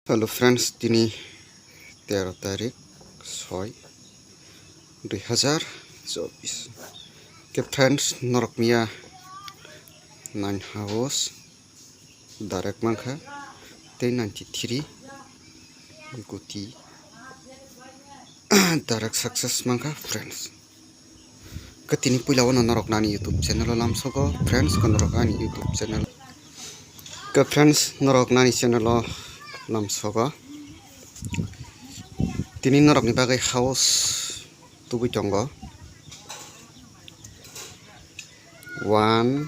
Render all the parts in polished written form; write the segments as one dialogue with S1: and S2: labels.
S1: Hello friends, dini 13 tarik 6 2024 ke friends norok mia 9 house direct mangkha tei 93 guti direct success mangkha friends ketini puila wana norok nani YouTube channel lamsogo friends kon norok ani YouTube channel ke friends norok nani channel lamsogo tini norok ni bagai house tubui tongo 1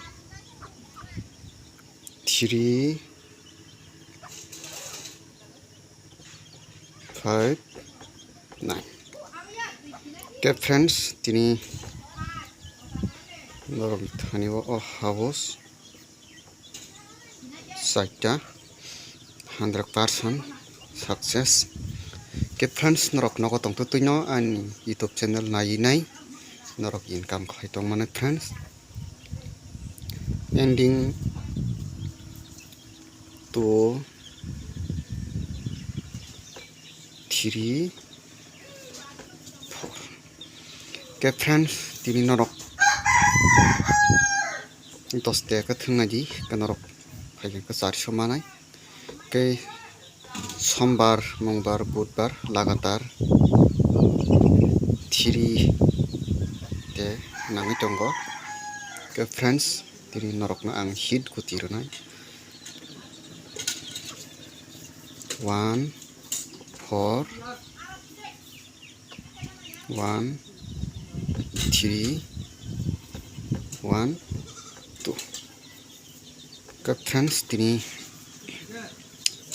S1: 3 5 9 ke friends tini norok thani o house saita 100% success ke friends norok nogo tong tu tuino ani YouTube channel nai norok income khai tong mane friends ending to 3 4 ke friends tini norok toste ka thunga di ka norok phaigen ka 400 manai ke सोमवार मंगलवार बुधवार लगातार 3 te nangi tongo ke friends tini norok na ang hit kutirunai 1 4 1 3 1 2 ke friends tini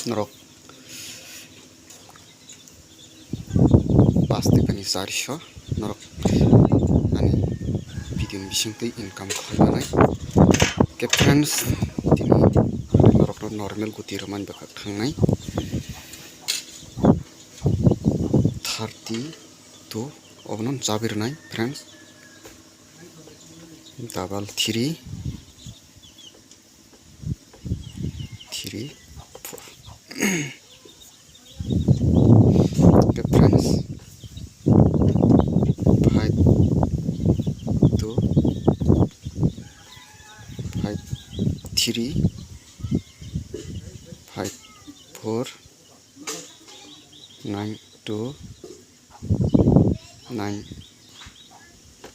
S1: norok pasti kani 400 norok ani video bisingtei income khalanai ke friends tini norok normal guti roman baka thangnai 32 obnon jabirnai friends double 3 4 ke friends 5 2 5 3 5 4 9 2 9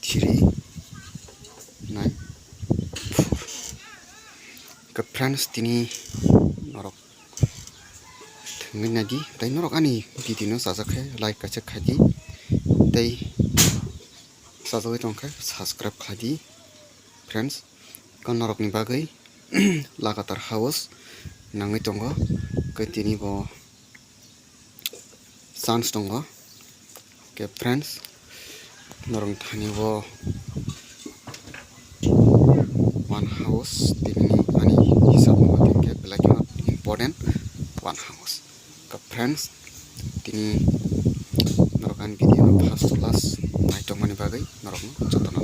S1: 3 9 4 ke friends tini norok ngina di tai norok ani video no sajak like ka chek khadi tai sajoi tongkha subscribe khadi friends kon norok ni bagai lagatar house nangai tongo ke tini bo chance tongo ke friends norong thani bo one house tini ani hisab mate ke like important one house ke friends tini norokan video no first class naitong mani bagai norok no jotona